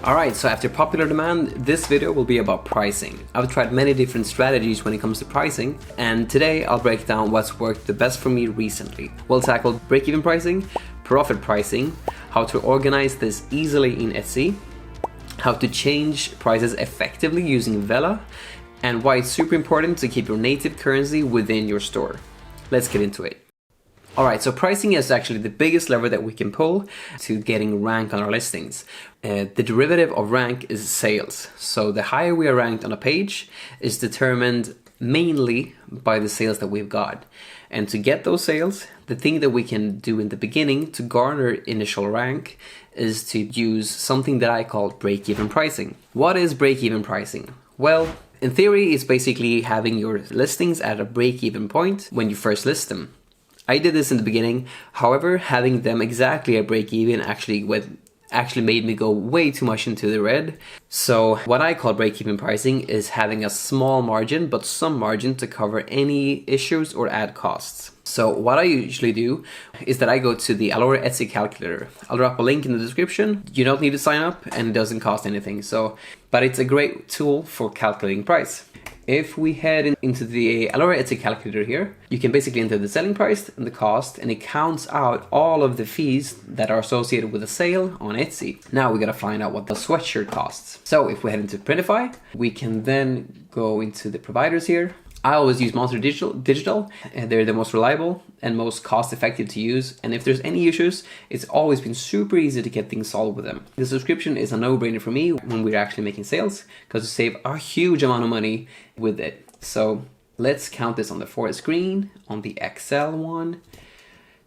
Alright, so after popular demand, this video will be about pricing. I've tried many different strategies when it comes to pricing, and today I'll break down what's worked the best for me recently. We'll tackle break-even pricing, profit pricing, how to organize this easily in Etsy, how to change prices effectively using Vela, and why it's super important to keep your native currency within your store. Let's get into it. Alright, so pricing is actually the biggest lever that we can pull to getting rank on our listings. The derivative of rank is sales. So the higher we are ranked on a page is determined mainly by the sales that we've got. And to get those sales, the thing that we can do in the beginning to garner initial rank is to use something that I call break-even pricing. What is break-even pricing? Well, in theory, it's basically having your listings at a break-even point when you first list them. I did this in the beginning, however, having them exactly at break-even actually made me go way too much into the red. So what I call break-even pricing is having a small margin, but some margin to cover any issues or add costs. So what I usually do is that I go to the Allure Etsy calculator. I'll drop a link in the description. You don't need to sign up and it doesn't cost anything. But it's a great tool for calculating price. If we head into the Allure Etsy calculator here, you can basically enter the selling price and the cost, and it counts out all of the fees that are associated with a sale on Etsy. Now we gotta find out what the sweatshirt costs. So if we head into Printify, we can then go into the providers here. I always use Monster Digital, and they're the most reliable and most cost-effective to use. And if there's any issues, it's always been super easy to get things solved with them. The subscription is a no-brainer for me when we're actually making sales, because you save a huge amount of money with it. So let's count this on the Forest screen, on the Excel one,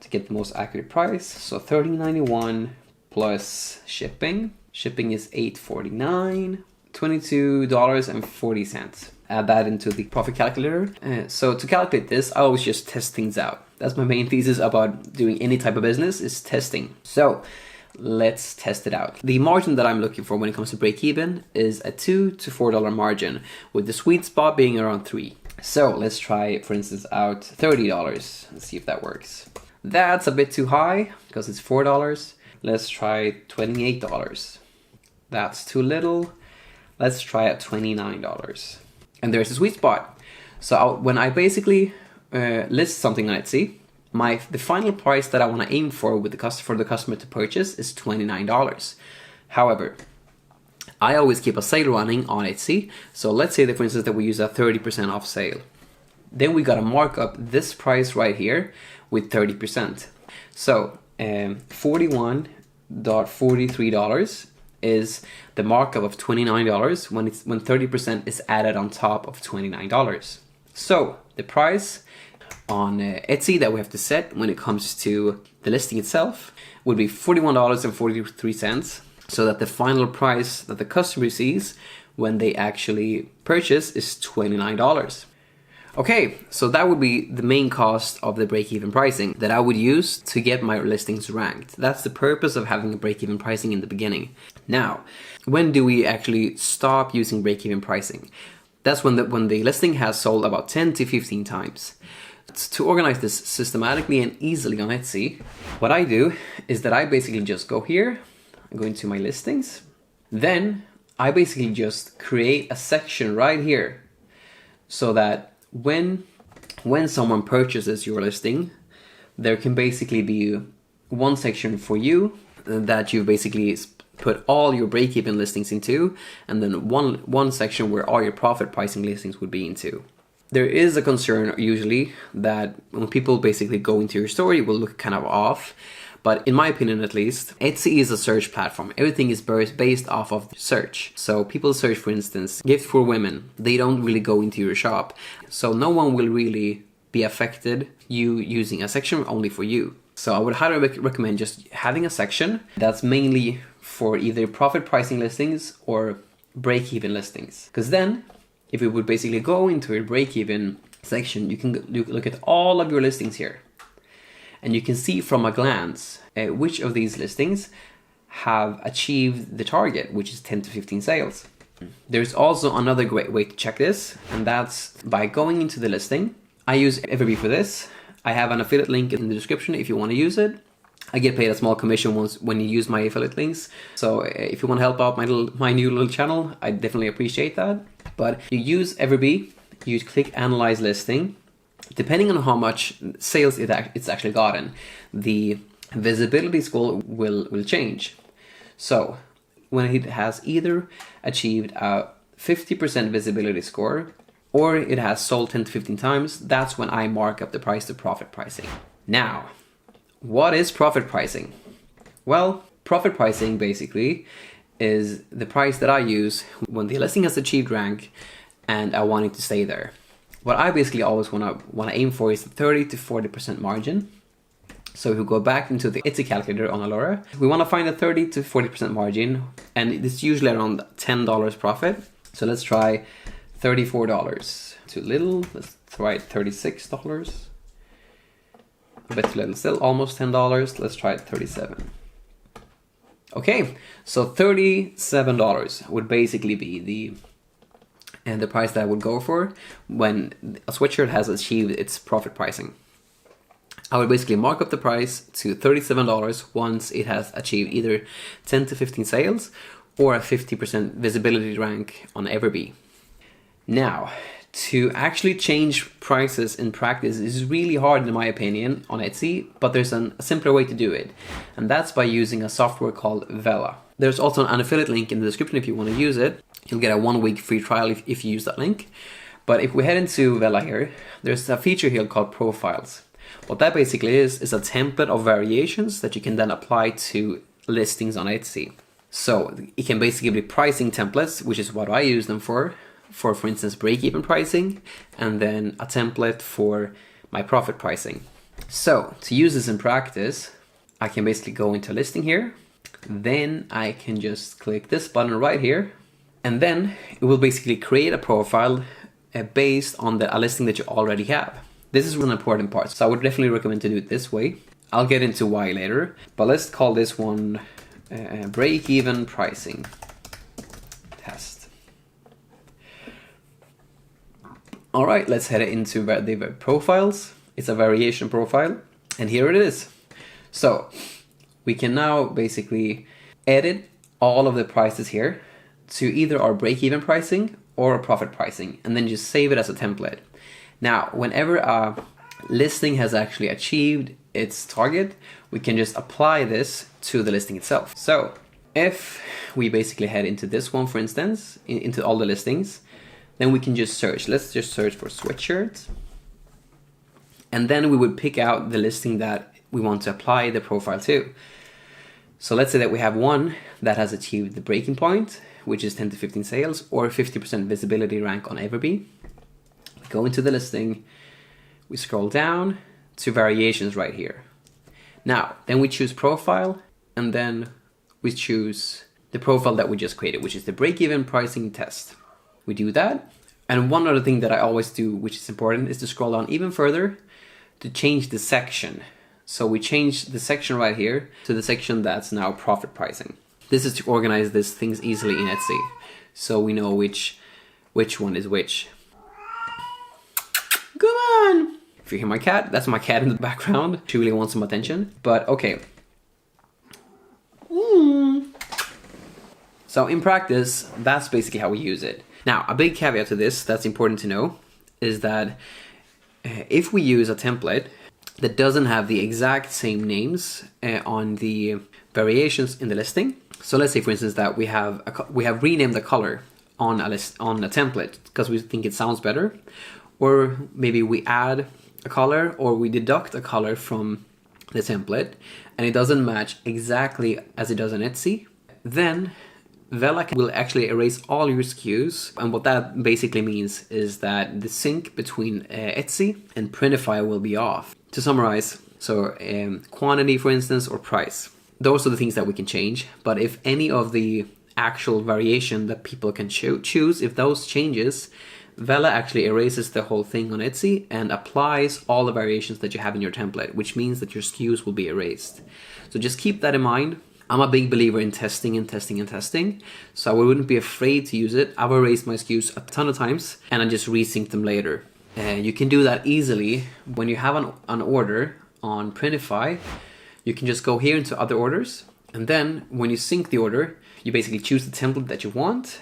to get the most accurate price. So $13.91 plus shipping. Shipping is $8.49, $22.40. Add that into the profit calculator. So to calculate this, I always just test things out. That's my main thesis about doing any type of business, is testing. So let's test it out. The margin that I'm looking for when it comes to break even is a $2 to $4 margin, with the sweet spot being around 3. So let's try, for instance, out $30. Let's see if that works. That's a bit too high because it's $4. Let's try $28. That's too little. Let's try at $29. And there's a sweet spot. So when I basically list something on Etsy, the final price that I want to aim for with the customer to purchase is $29. However, I always keep a sale running on Etsy. So let's say that, for instance, that we use a 30% off sale. Then we got to mark up this price right here with 30%. So $41.43 is the markup of $29 when 30% is added on top of $29. So the price on Etsy that we have to set when it comes to the listing itself would be $41.43, so that the final price that the customer sees when they actually purchase is $29. Okay, so that would be the main cost of the break-even pricing that I would use to get my listings ranked. That's the purpose of having a break-even pricing in the beginning. Now, when do we actually stop using break-even pricing? That's when the listing has sold about 10 to 15 times. To organize this systematically and easily on Etsy, what I do is that I basically just go here, I go into my listings, then I basically just create a section right here so that when someone purchases your listing, there can basically be one section for you that you basically put all your break-even listings into, and then one section where all your profit pricing listings would be into. There is a concern usually that when people basically go into your store, it will look kind of off. But in my opinion, at least, Etsy is a search platform. Everything is based off of search. So people search, for instance, gift for women. They don't really go into your shop. So no one will really be affected you using a section only for you. So I would highly recommend just having a section that's mainly for either profit pricing listings or break-even listings. Because then, if you would basically go into a break-even section, you can look at all of your listings here. And you can see from a glance which of these listings have achieved the target, which is 10 to 15 sales. There's also another great way to check this, and that's by going into the listing. I use Everbee for this. I have an affiliate link in the description if you want to use it. I get paid a small commission when you use my affiliate links. So if you want to help out my new little channel, I definitely appreciate that. But you use Everbee, you click Analyze Listing. Depending on how much sales it's actually gotten, the visibility score will change. So when it has either achieved a 50% visibility score or it has sold 10 to 15 times, that's when I mark up the price to profit pricing. Now, what is profit pricing? Well, profit pricing basically is the price that I use when the listing has achieved rank and I want it to stay there. What I basically always want to aim for is 30 to 40% margin. So if we go back into the Etsy calculator on Alora, we want to find a 30 to 40% margin, and it's usually around $10 profit. So let's try $34. Too little. Let's try $36. A bit too little still, almost $10. Let's try $37. Okay, so $37 would basically be the price that I would go for when a sweatshirt has achieved its profit pricing. I would basically mark up the price to $37 once it has achieved either 10 to 15 sales or a 50% visibility rank on Everbee. Now, to actually change prices in practice is really hard in my opinion on Etsy, but there's a simpler way to do it, and that's by using a software called Vela. There's also an affiliate link in the description if you want to use it. You'll get a 1-week free trial if you use that link. But if we head into Vela here, there's a feature here called profiles. What that basically is a template of variations that you can then apply to listings on Etsy. So it can basically be pricing templates, which is what I use them for instance, break-even pricing, and then a template for my profit pricing. So to use this in practice, I can basically go into listing here. Then I can just click this button right here. And then it will basically create a profile based on a listing that you already have. This is an important part, so I would definitely recommend to do it this way. I'll get into why later, but let's call this one break-even pricing test. All right, let's head into the profiles. It's a variation profile, and here it is. So we can now basically edit all of the prices here to either our break-even pricing or a profit pricing, and then just save it as a template. Now, whenever a listing has actually achieved its target, we can just apply this to the listing itself. So if we basically head into this one, for instance, into all the listings, then we can just search. Let's just search for sweatshirts. And then we would pick out the listing that we want to apply the profile to. So let's say that we have one that has achieved the breaking point, which is 10 to 15 sales or 50% visibility rank on Everbee. We go into the listing, we scroll down to variations right here. Now, then we choose profile, and then we choose the profile that we just created, which is the break-even pricing test. We do that. And one other thing that I always do, which is important, is to scroll down even further to change the section. So we change the section right here to the section that's now profit pricing. This is to organize these things easily in Etsy, so we know which one is which. Come on! If you hear my cat, that's my cat in the background. She really wants some attention, but okay. So in practice, that's basically how we use it. Now, a big caveat to this that's important to know is that if we use a template that doesn't have the exact same names on the variations in the listing. So let's say, for instance, that we have renamed the color on a template because we think it sounds better, or maybe we add a color or we deduct a color from the template and it doesn't match exactly as it does on Etsy, then Vela will actually erase all your SKUs, and what that basically means is that the sync between Etsy and Printify will be off. To summarize, so quantity, for instance, or price, those are the things that we can change, but if any of the actual variation that people can choose, if those changes, Vela actually erases the whole thing on Etsy and applies all the variations that you have in your template, which means that your SKUs will be erased. So just keep that in mind. I'm a big believer in testing and testing and testing, so I wouldn't be afraid to use it. I've erased my SKUs a ton of times and I just resync them later. You can do that easily when you have an order on Printify. you can just go here into other orders. And then when you sync the order, you basically choose the template that you want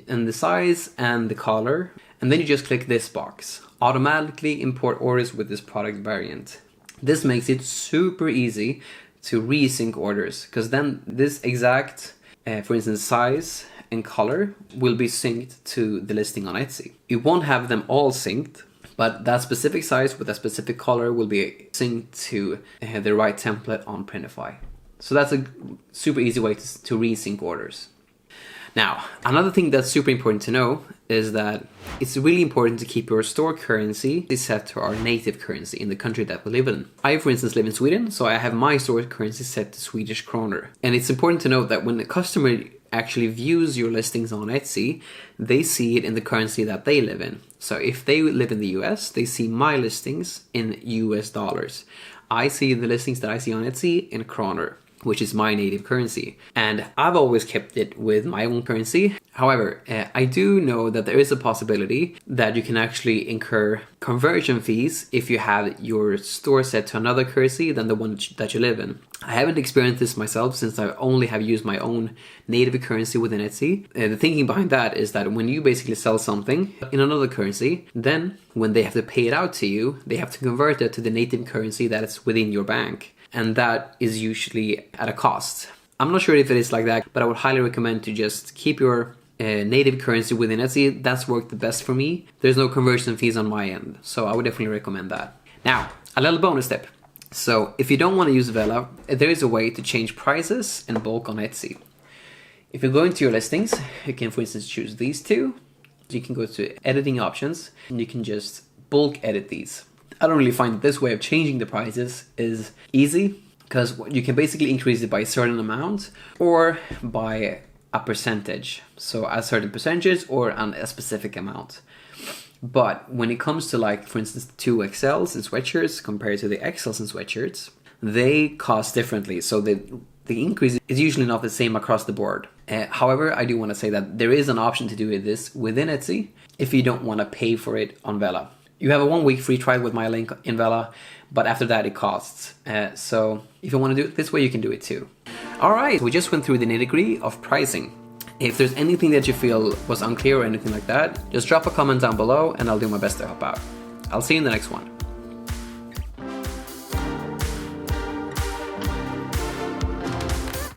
and the size and the color. And then you just click this box, automatically import orders with this product variant. This makes it super easy to resync orders, because then this exact, for instance, size and color will be synced to the listing on Etsy. You won't have them all synced, but that specific size with a specific color will be synced to the right template on Printify. So that's a super easy way to resync orders. Now, another thing that's super important to know is that it's really important to keep your store currency set to our native currency in the country that we live in. I, for instance, live in Sweden, so I have my store currency set to Swedish kroner. And it's important to note that when the customer actually views your listings on Etsy, they see it in the currency that they live in. So if they live in the US, they see my listings in US dollars. I see the listings that I see on Etsy in kroner, which is my native currency. And I've always kept it with my own currency. However, I do know that there is a possibility that you can actually incur conversion fees if you have your store set to another currency than the one that you live in. I haven't experienced this myself since I only have used my own native currency within Etsy. The thinking behind that is that when you basically sell something in another currency, then when they have to pay it out to you, they have to convert it to the native currency that is within your bank. And that is usually at a cost. I'm not sure if it is like that, but I would highly recommend to just keep your native currency within Etsy. That's worked the best for me. There's no conversion fees on my end, so I would definitely recommend that. Now, a little bonus tip. So if you don't want to use Vela, there is a way to change prices in bulk on Etsy. If you go into your listings, you can, for instance, choose these two. You can go to editing options and you can just bulk edit these. I don't really find that this way of changing the prices is easy, because you can basically increase it by a certain amount or by a percentage. So a certain percentage or a specific amount. But when it comes to, like, for instance, 2XLs in sweatshirts compared to the XLs in sweatshirts, they cost differently. So the increase is usually not the same across the board. However, I do want to say that there is an option to do this within Etsy if you don't want to pay for it on Vela. You have a 1-week free trial with my link in Vela, but after that it costs. So if you want to do it this way, you can do it too. Alright, we just went through the nitty-gritty of pricing. If there's anything that you feel was unclear or anything like that, just drop a comment down below and I'll do my best to help out. I'll see you in the next one.